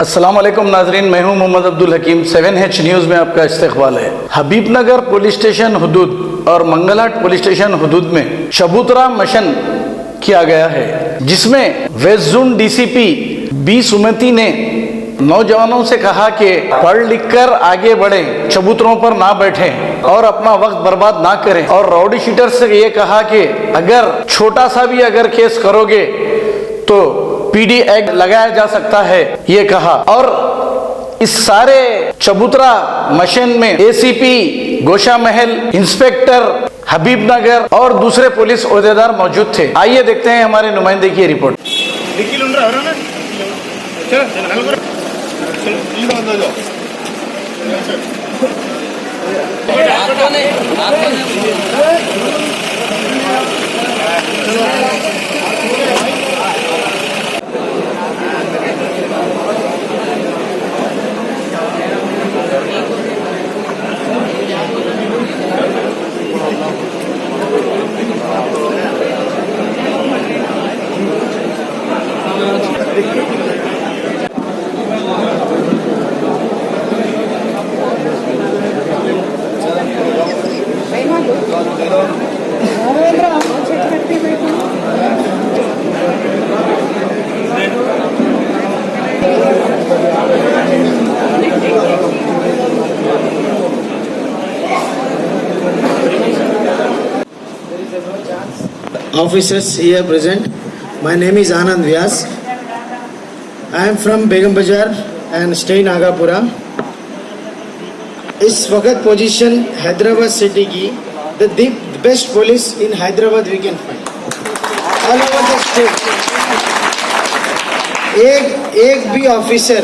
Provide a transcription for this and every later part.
अस्सलाम वालेकुम नाजरीन, मैं हूं मोहम्मद अब्दुल हकीम। 7H न्यूज़ में आपका इस्तकबाल है। हबीबनगर पुलिस स्टेशन हुदूद और मंगलहाट पुलिस स्टेशन हुदूद में चबूतरा मिशन किया गया है, जिसमें वेस्ट जोन डीसीपी बी सुमति ने नौजवानों से कहा कि पढ़ लिख कर आगे बढ़े, चबूतरों पर ना बैठे और अपना वक्त बर्बाद ना करें। और राउडी शीटर से ये कहा कि अगर छोटा सा भी अगर केस करोगे तो पीडी एक्ट लगाया जा सकता है, ये कहा। और इस सारे चबूतरा मिशन में एसीपी गोशा महल, इंस्पेक्टर हबीबनगर और दूसरे पुलिस ओहदेदार मौजूद थे। आइए देखते हैं हमारे नुमाइंदे की report. Officers here present. My name is Anand Vyas. I am from Begum Bazar and stay Nagapura. इस वक्त पोजीशन हैदराबाद सिटी की the best police in Hyderabad we can find all over the state. एक भी officer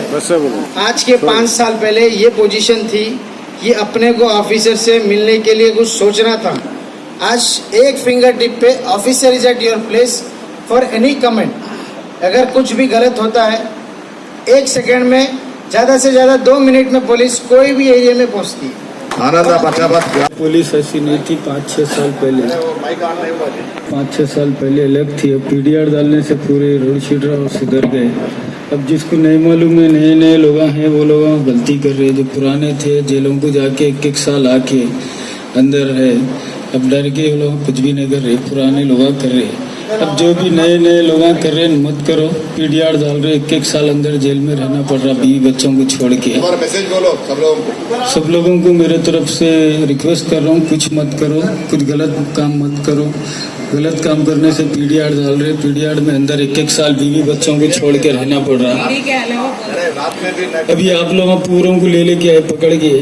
आज के 5 साल पहले ये पोजीशन थी कि अपने को ऑफिसर से मिलने के लिए कुछ सोचना था। आज एक फिंगर टिप पे officer is at your place for any comment. अगर कुछ भी गलत होता है 1 सेकेंड में, ज़्यादा से ज़्यादा 2 मिनट में पुलिस कोई भी एरिया में पहुंचती है। पुलिस ऐसी नहीं थी 5-6 साल पहले। 5-6 साल पहले अलग थी। अब पीडीआर डालने से पूरे रोड शीटर सुधर गए। अब जिसको नहीं मालूम है, नए नए लोग हैं, वो लोग गलती कर रहे हैं। जो पुराने थे जेलों को जाके 1-1 साल आके अंदर है, अब डर के वो लोग कुछ भी नहीं कर रहे, पुराने लोग कर रहे। अब जो भी नए नए लोग कर रहे हैं मत करो, पीडीआर डाल रहे, 1-1 साल अंदर जेल में रहना पड़ रहा बीवी बच्चों को छोड़ के। मैसेज बोलो सब लोगों को मेरे तरफ से रिक्वेस्ट कर रहा हूँ, कुछ मत करो, कुछ गलत काम मत करो। गलत काम करने से पीडीआर डाल रहे, पीडीआर में अंदर 1-1 साल बीवी बच्चों को छोड़ के रहना पड़ रहा। अभी आप लोग पूरों को ले लेके आए पकड़ के,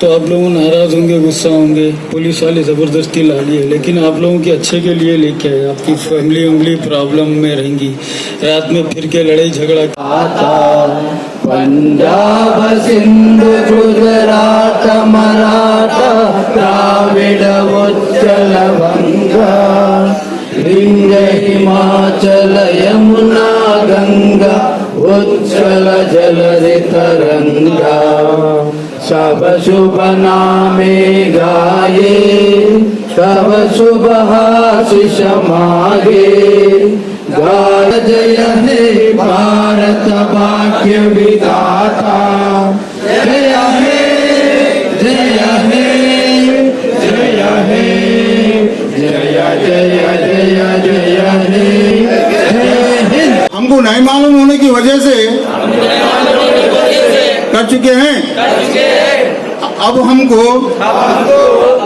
तो आप लोग नाराज होंगे, गुस्सा होंगे, पुलिस वाले जबरदस्ती ला लिए, लेकिन आप लोगों के अच्छे के लिए लेके आए। आपकी फैमिली प्रॉब्लम में रहेंगी, रात में फिर के लड़ाई झगड़ा। पंजाब सिंध गुजरात मराठा द्राविड उच्चल बंगा विंध्य हिमाचल यमुना गंगा उच्चल जलधि तरंगा सब शुभ नामे गाये तब शुभ आशीष मागे। गाय जय हे भारत भाग्य विधाता, जय हे जय हे जय हे जय जय जय जय हे। हमको नहीं मालूम होने की वजह से कर चुके हैं। अब हमको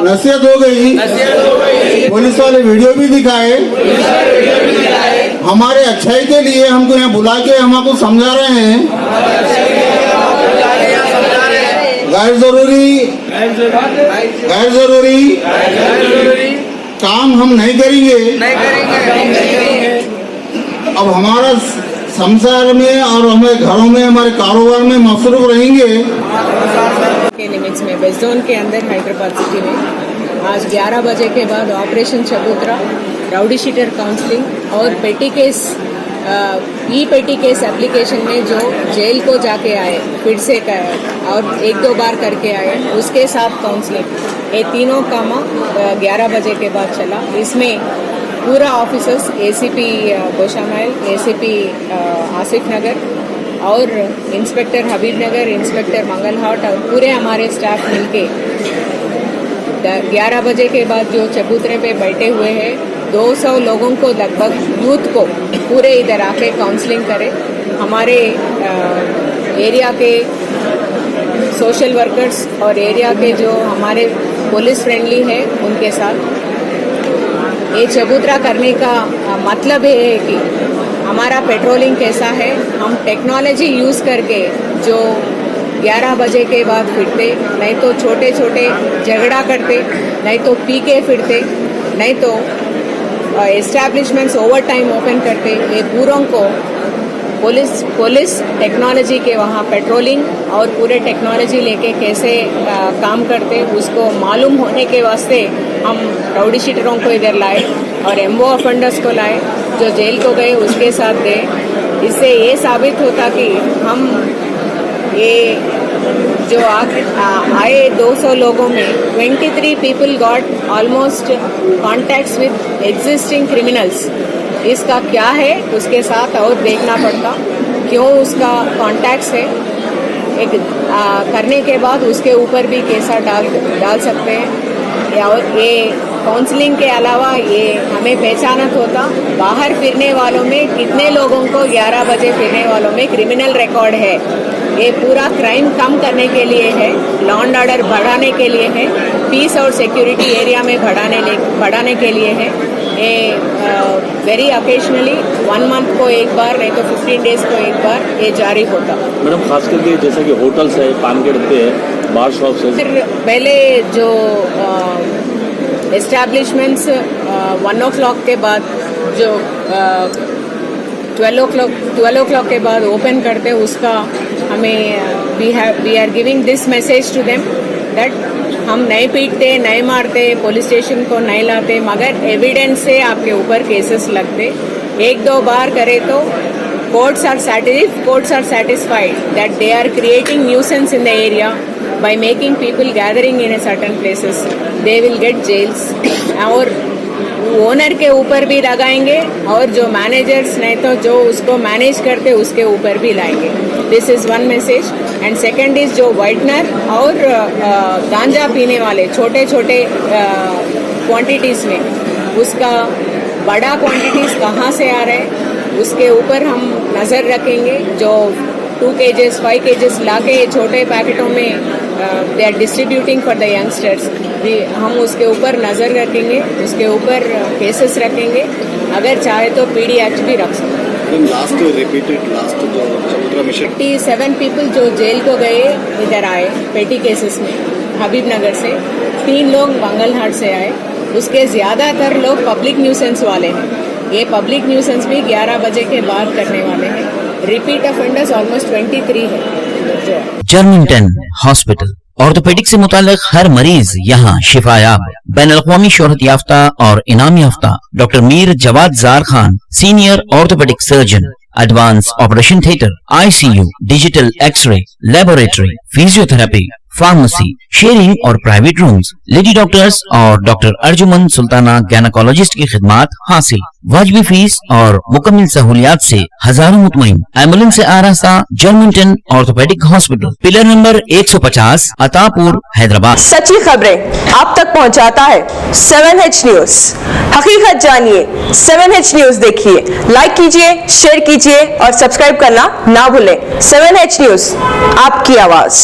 नसीहत हो गई। पुलिस वाले वीडियो भी दिखाए, हमारे अच्छाई के लिए हमको यहाँ बुला के हमको समझा रहे हैं। गैर जरूरी काम हम नहीं करेंगे। अब हमारा संसार में और हमारे घरों में, हमारे कारोबार में मसरूफ रहेंगे। के लिमिट्स में वेस्ट जोन के अंदर हैदराबाद सिटी में आज 11 बजे के बाद ऑपरेशन चबूतरा, राउडी शीटर काउंसलिंग और पेटी केस पेटी केस एप्लीकेशन में जो जेल को जाके आए फिर से और 1-2 बार करके आए, उसके साथ काउंसलिंग, ये तीनों काम 11 बजे के बाद चला। इसमें पूरा ऑफिसर्स एसीपी गोशा महल, एसीपी आसिफ नगर और इंस्पेक्टर हबीबनगर, इंस्पेक्टर मंगलहाट और पूरे हमारे स्टाफ मिलके 11 बजे के बाद जो चबूतरे पे बैठे हुए हैं 200 लोगों को लगभग यूथ को पूरे इधर आके काउंसलिंग करें। हमारे एरिया के सोशल वर्कर्स और एरिया के जो हमारे पुलिस फ्रेंडली है उनके साथ ये चबूतरा करने का मतलब ये है कि हमारा पेट्रोलिंग कैसा है, हम टेक्नोलॉजी यूज़ करके जो 11 बजे के बाद फिरते, नहीं तो छोटे छोटे झगड़ा करते, नहीं तो पी के फिरते, नहीं तो एस्टैब्लिशमेंट्स ओवर टाइम ओपन करते, ये पूरों को पुलिस टेक्नोलॉजी के वहाँ पेट्रोलिंग और पूरे टेक्नोलॉजी लेके कैसे काम करते उसको मालूम होने के वास्ते हम राउडी शीटरों को इधर लाए और एम्बो ऑफेंडर्स को लाए जो जेल को गए उसके साथ गए। इससे ये साबित होता कि हम ये जो आए 200 लोगों में 23 people got almost contacts with existing criminals. इसका क्या है उसके साथ और देखना पड़ता क्यों उसका कॉन्टैक्ट्स है एक करने के बाद उसके ऊपर भी केसा डाल सकते हैं। और ये काउंसलिंग के अलावा ये हमें पहचानत होता बाहर फिरने वालों में कितने लोगों को 11 बजे फिरने वालों में क्रिमिनल रिकॉर्ड है। ये पूरा क्राइम कम करने के लिए है, लॉ एंड ऑर्डर बढ़ाने के लिए है, पीस और सिक्योरिटी एरिया में बढ़ाने के लिए है। ये वेरी ओकेजनली 1 मंथ को एक बार नहीं तो 15 डेज को एक बार ये जारी होता। मैडम खास करके जैसे कि होटल्स है, पान के डब्बे है, बार शॉप्स है, फिर पहले जो एस्टैब्लिशमेंट्स 1 o'clock के बाद जो 12 o'clock के बाद ओपन करते उसका हमें we are giving this message to them that हम नहीं पीटते, नहीं मारते, पुलिस स्टेशन को नहीं लाते, मगर एविडेंस से आपके ऊपर केसेस लगते। 1-2 बार करे तो courts are satisfied that they are creating nuisance in the area by making people gathering in a certain places. They will get jails और ओनर के ऊपर भी लगाएंगे और जो मैनेजर्स नहीं तो जो उसको मैनेज करते उसके ऊपर भी लाएंगे। This is one message. And second is जो वाइटनर और गांजा पीने वाले छोटे छोटे क्वांटिटीज़ में उसका बड़ा क्वांटिटीज़ कहाँ से आ रहे हैं उसके ऊपर हम नज़र रखेंगे। जो 2 kgs 5 kgs लाके छोटे पैकेटों में they are distributing for the youngsters, हम उसके ऊपर नज़र रखेंगे, उसके ऊपर केसेस रखेंगे, अगर चाहे तो पीडी एक्ट भी रख सकते हैं। लास्ट जो चबूतरा मिशन 87 पीपल जो जेल को गए इधर आए पेटी केसेस में हबीबनगर से, 3 लोग मंगलहाट से आए, उसके ज़्यादातर लोग पब्लिक न्यूसेंस वाले हैं। ये पब्लिक न्यूसेंस भी 11 बजे के बाद करने वाले हैं। रिपीट ऑफेंडर्स ऑलमोस्ट 23 है। जर्मिंगटन हॉस्पिटल ऑर्थोपेडिक से मुतालिक हर मरीज यहाँ शिफायाब। बैनुल-अक़वामी शोहरत याफ्ता और इनाम याफ्ता doctor Mir Jawad Jar Khan, senior orthopaedic surgeon, advance operation theatre, ICU, digital x ray, laboratory, physiotherapy, pharmacy, sharing और प्राइवेट रूम्स, लेडी डॉक्टर्स और डॉक्टर अर्जुमन सुल्ताना गायनेकोलॉजिस्ट की खिदमात हासिल। वाजिबी फीस और मुकम्मल सहूलियात से हजारों मुतमईन। एम्बुलेंस से आरास्ता Germington orthopaedic hospital, pillar number 150, Attapur, Hyderabad. सच्ची खबरें आप तक पहुंचाता है 7H न्यूज। हकीकत जानिए, 7H न्यूज देखिए, लाइक कीजिए, शेयर कीजिए और सब्सक्राइब करना ना भूलें। 7H न्यूज, आपकी आवाज।